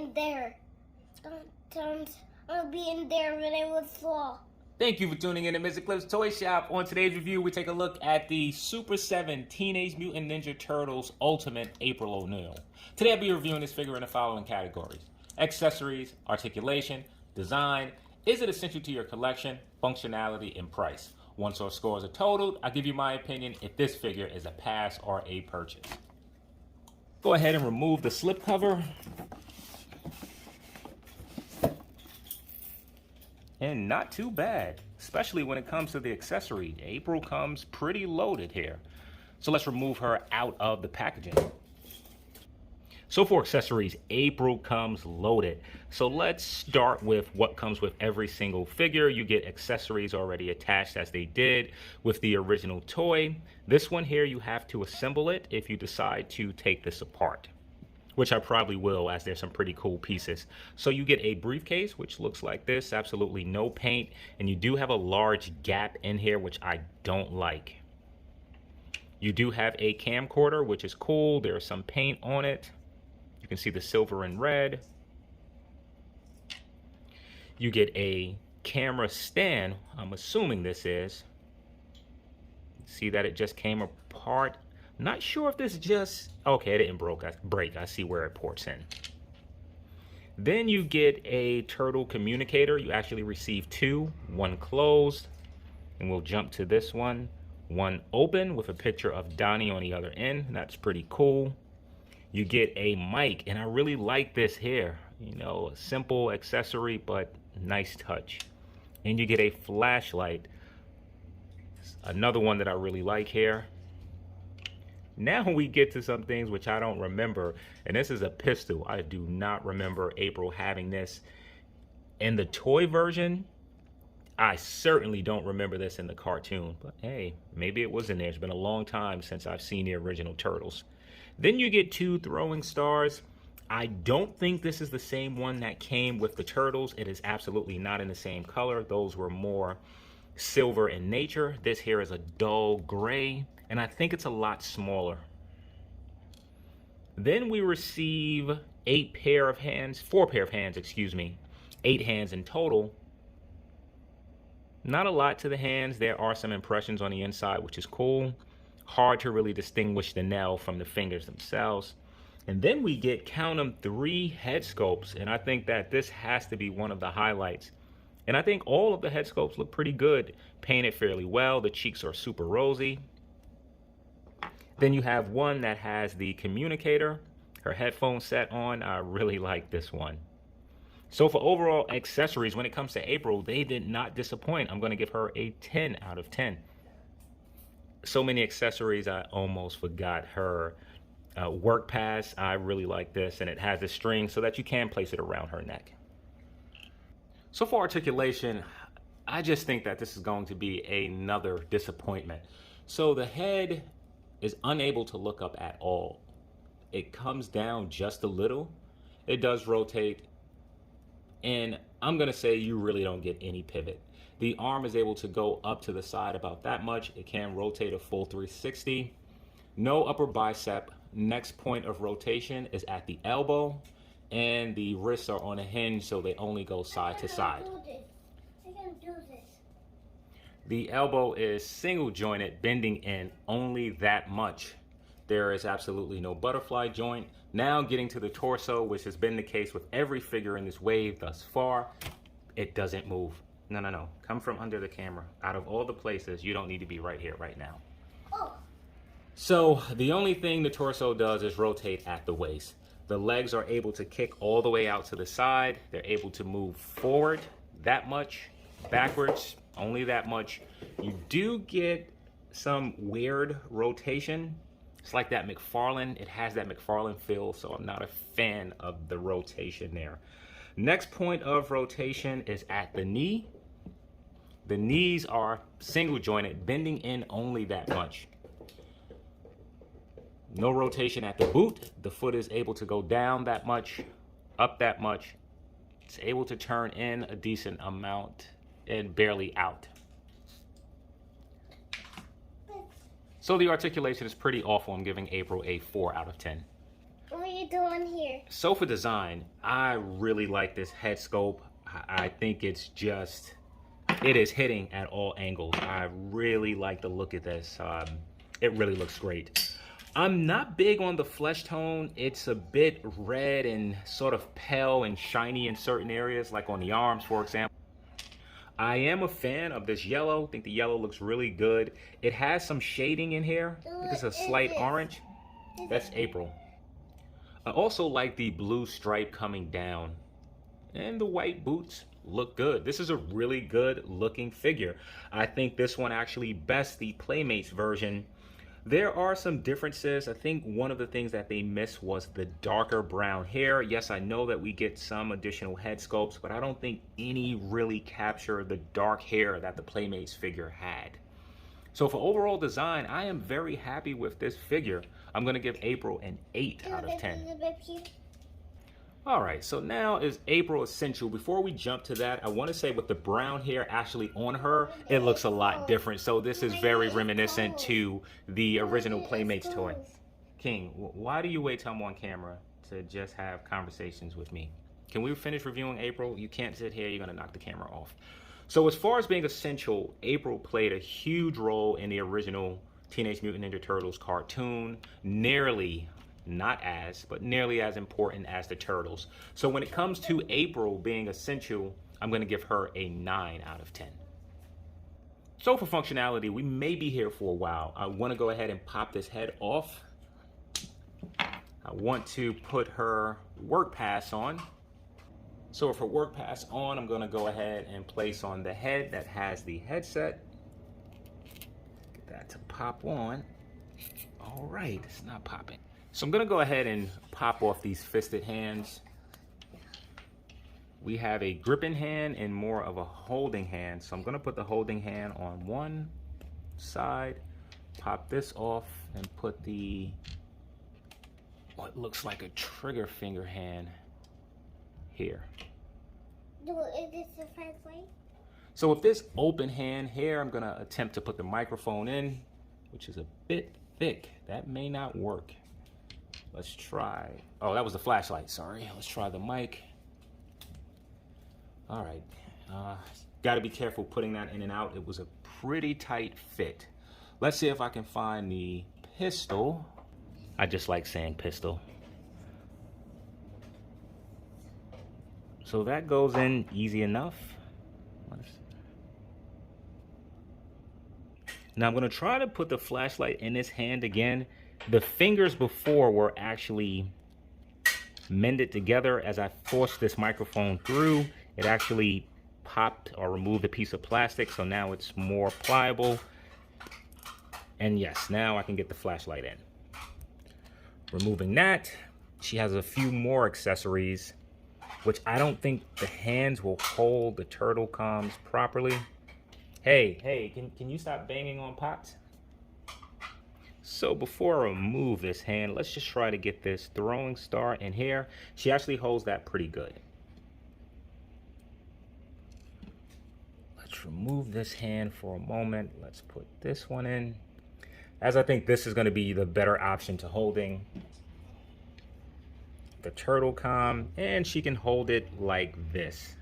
in there. I'll be in there when it would fall. Thank you for tuning in to Mr. Cliff's Toy Shop. On today's review, we take a look at the Super 7 Teenage Mutant Ninja Turtles Ultimate April O'Neil. Today I'll be reviewing this figure in the following categories: accessories, articulation, design, is it essential to your collection, functionality, and price. Once our scores are totaled, I'll give you my opinion if this figure is a pass or a purchase. Go ahead and remove the slipcover. And not too bad, especially when it comes to the accessory. April comes pretty loaded here. So let's remove her out of the packaging. So for accessories, April comes loaded. So let's start with what comes with every single figure. You get accessories already attached as they did with the original toy. This one here, you have to assemble it if you decide to take this apart, which I probably will, as there's some pretty cool pieces. So you get a briefcase, which looks like this, absolutely no paint, and you do have a large gap in here, which I don't like. You do have a camcorder, which is cool. There's some paint on it. You can see the silver and red. You get a camera stand, I'm assuming this is. See that it just came apart. Not sure if this just, okay, it didn't break. I see where it ports in. Then you get a turtle communicator. You actually receive two, one closed, and we'll jump to this one. One open with a picture of Donnie on the other end. That's pretty cool. You get a mic, and I really like this here. You know, a simple accessory, but nice touch. And you get a flashlight. Another one that I really like here. Now we get to some things which I don't remember, and this is a pistol. I do not remember April having this in the toy version. I certainly don't remember this in the cartoon, but hey, maybe it was in there. It's been a long time since I've seen the original Turtles. Then you get two throwing stars. I don't think this is the same one that came with the Turtles. It is absolutely not in the same color. Those were more silver in nature. This here is a dull gray, and I think it's a lot smaller. Then we receive four pair of hands, excuse me. 8 hands in total. Not a lot to the hands. There are some impressions on the inside, which is cool. Hard to really distinguish the nail from the fingers themselves. And then we get, count them, 3 head sculpts, and I think that this has to be one of the highlights. And I think all of the head sculpts look pretty good, painted fairly well. The cheeks are super rosy. Then you have one that has the communicator, her headphone set on. I really like this one. So for overall accessories, when it comes to April, they did not disappoint. I'm going to give her a 10 out of 10. So many accessories, I almost forgot her work pass. I really like this, and it has a string so that you can place it around her neck. So for articulation, I just think that this is going to be another disappointment. So the head is unable to look up at all. It comes down just a little. It does rotate, and I'm gonna say you really don't get any pivot. The arm is able to go up to the side about that much. It can rotate a full 360. No upper bicep. Next point of rotation is at the elbow, and the wrists are on a hinge, so they only go side to side. I can do this. The elbow is single jointed, bending in only that much. There is absolutely no butterfly joint. Now getting to the torso, which has been the case with every figure in this wave thus far, it doesn't move. No. Come from under the camera. Out of all the places, you don't need to be right here, right now. Oh. So the only thing the torso does is rotate at the waist. The legs are able to kick all the way out to the side. They're able to move forward that much, backwards only that much. You do get some weird rotation. It's like that McFarlane. It has that McFarlane feel, so I'm not a fan of the rotation there. Next point of rotation is at the knee. The knees are single jointed, bending in only that much. No rotation at the boot. The foot is able to go down that much, up that much. It's able to turn in a decent amount and barely out. So the articulation is pretty awful. I'm giving April a 4 out of 10. What are you you doing here? So for design, I really like this head sculpt. I think it's just, it is hitting at all angles. I really like the look of this. It really looks great. I'm not big on the flesh tone. It's a bit red and sort of pale and shiny in certain areas, like on the arms, for example. I am a fan of this yellow. I think the yellow looks really good. It has some shading in here. I think it's a slight orange. That's April. I also like the blue stripe coming down. And the white boots look good. This is a really good looking figure. I think this one actually bests the Playmates version. There are some differences. I think one of the things that they missed was the darker brown hair. Yes, I know that we get some additional head sculpts, but I don't think any really capture the dark hair that the Playmates figure had. So for overall design, I am very happy with this figure. I'm gonna give April an 8 out of 10. All right, so now is April Essential. Before we jump to that, I want to say with the brown hair actually on her, it looks a lot different. So this is very reminiscent to the original Playmates toy. King, why do you wait till I'm on camera to just have conversations with me? Can we finish reviewing April? You can't sit here, you're gonna knock the camera off. So as far as being essential, April played a huge role in the original Teenage Mutant Ninja Turtles cartoon, not nearly as important as the Turtles. So when it comes to April being essential, I'm gonna give her a 9 out of 10. So for functionality, we may be here for a while. I wanna go ahead and pop this head off. I want to put her work pass on. So for work pass on, I'm gonna go ahead and place on the head that has the headset. Get that to pop on. All right, it's not popping. So I'm gonna go ahead and pop off these fisted hands. We have a gripping hand and more of a holding hand. So I'm gonna put the holding hand on one side, pop this off, and put the, what looks like a trigger finger hand here. Is this the first way? So with this open hand here, I'm gonna attempt to put the microphone in, which is a bit thick. That may not work. Let's try. Oh, that was the flashlight, sorry. Let's try the mic. All right, gotta be careful putting that in and out. It was a pretty tight fit. Let's see if I can find the pistol. I just like saying pistol. So that goes in easy enough. Now I'm gonna try to put the flashlight in this hand again. The fingers before were actually mended together. As I forced this microphone through, it actually popped or removed a piece of plastic, so now it's more pliable. And yes, now I can get the flashlight in. Removing that, she has a few more accessories, which I don't think the hands will hold the turtle comms properly. Hey, can you stop banging on pots? So before I remove this hand, let's just try to get this throwing star in here. She actually holds that pretty good. Let's remove this hand for a moment. Let's put this one in, as I think this is going to be the better option to holding the turtle comm, and she can hold it like this.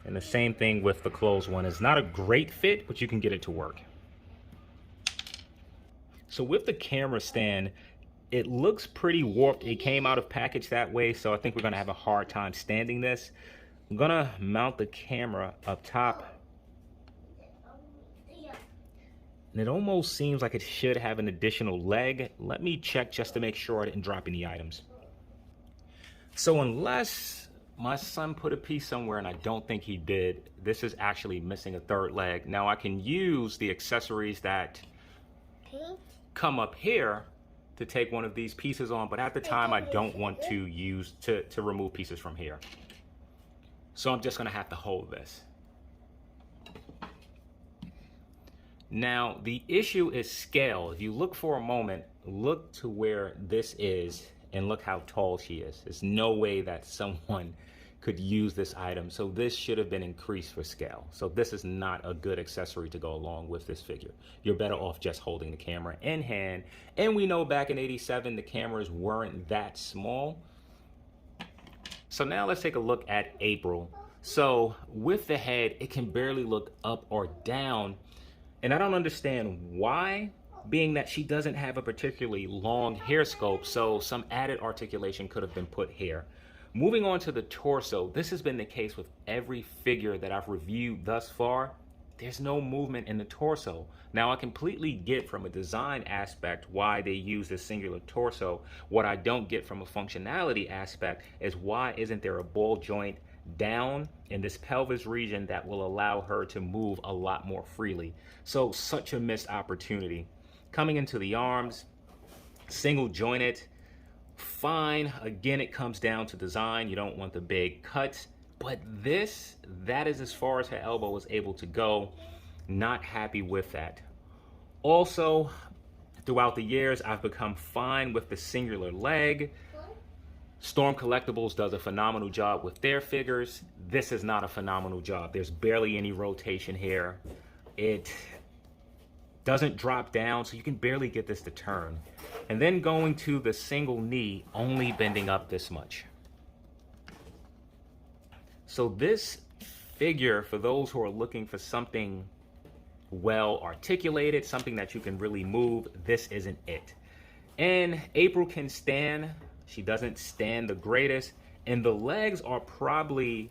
And the same thing with the closed one. It's not a great fit, but you can get it to work. So with the camera stand, it looks pretty warped. It came out of package that way, so I think we're gonna have a hard time standing this. I'm gonna mount the camera up top. And it almost seems like it should have an additional leg. Let me check just to make sure I didn't drop any items. So unless my son put a piece somewhere, and I don't think he did, this is actually missing a third leg. Now I can use the accessories that come up here to take one of these pieces on, but at the time I don't want to use to remove pieces from here. So I'm just gonna have to hold this. Now the issue is scale. If you look for a moment, look to where this is and look how tall she is. There's no way that someone could use this item. So this should have been increased for scale. So this is not a good accessory to go along with this figure. You're better off just holding the camera in hand. And we know back in '87, the cameras weren't that small. So now let's take a look at April. So with the head, it can barely look up or down. And I don't understand why, being that she doesn't have a particularly long hair scope, so some added articulation could have been put here. Moving on to the torso, this has been the case with every figure that I've reviewed thus far. There's no movement in the torso. Now, I completely get from a design aspect why they use this singular torso. What I don't get from a functionality aspect is why isn't there a ball joint down in this pelvis region that will allow her to move a lot more freely. So such a missed opportunity. Coming into the arms, single jointed, fine. Again, it comes down to design. You don't want the big cuts, but that is as far as her elbow was able to go. Not happy with that. Also, throughout the years, I've become fine with the singular leg. Storm Collectibles does a phenomenal job with their figures. This is not a phenomenal job. There's barely any rotation here. It doesn't drop down, so you can barely get this to turn. And then going to the single knee, only bending up this much. So this figure, for those who are looking for something well articulated, something that you can really move, this isn't it. And April can stand. She doesn't stand the greatest, and the legs are probably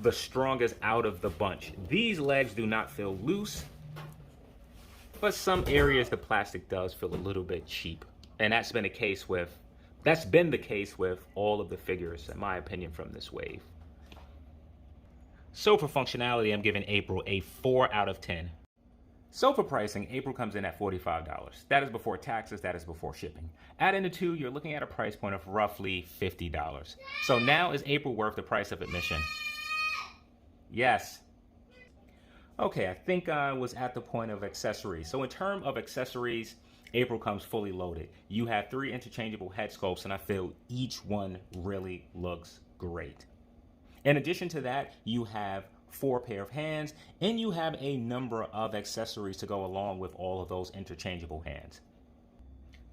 the strongest out of the bunch. These legs do not feel loose, but some areas the plastic does feel a little bit cheap. And that's been the case with all of the figures, in my opinion, from this wave. So for functionality, I'm giving April a 4 out of 10. So for pricing, April comes in at $45. That is before taxes, that is before shipping. Add in the two, you're looking at a price point of roughly $50. So now, is April worth the price of admission? Yes. Okay, I think I was at the point of accessories. So in terms of accessories, April comes fully loaded. You have 3 interchangeable head sculpts, and I feel each one really looks great. In addition to that, you have 4 pair of hands, and you have a number of accessories to go along with all of those interchangeable hands.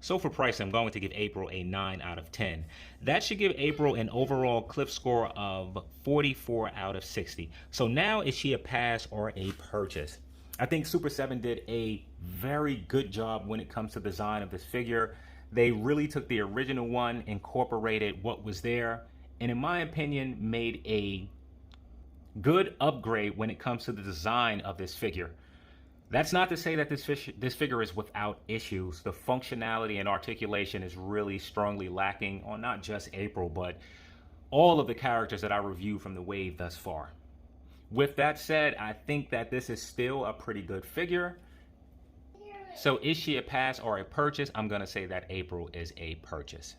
So for price, I'm going to give April a 9 out of 10. That should give April an overall cliff score of 44 out of 60. So now, is she a pass or a purchase? I think Super 7 did a very good job when it comes to design of this figure. They really took the original one, incorporated what was there, and in my opinion, made a good upgrade when it comes to the design of this figure. That's not to say that this figure is without issues. The functionality and articulation is really strongly lacking on not just April, but all of the characters that I reviewed from the wave thus far. With that said, I think that this is still a pretty good figure. So is she a pass or a purchase? I'm going to say that April is a purchase.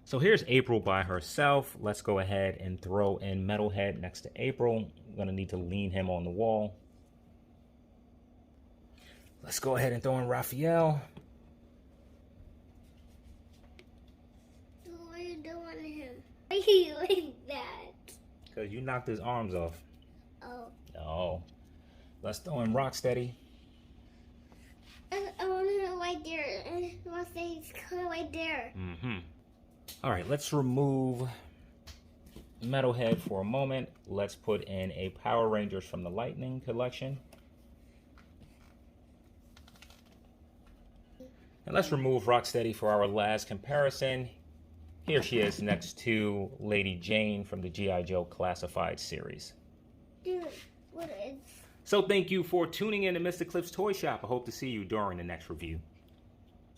So here's April by herself. Let's go ahead and throw in Metalhead next to April. I'm going to need to lean him on the wall. Let's go ahead and throw in Raphael. What are you doing to him? Why are you like that? Because you knocked his arms off. Oh. No. Let's throw in Rocksteady. I want him right there. I want to say he's kind of right there. Mm-hmm. All right, let's remove Metalhead for a moment. Let's put in a Power Rangers from the Lightning collection. And let's remove Rocksteady for our last comparison. Here she is next to Lady Jane from the G.I. Joe Classified series. Dude, what is... So thank you for tuning in to Mr. Cliff's Toy Shop. I hope to see you during the next review.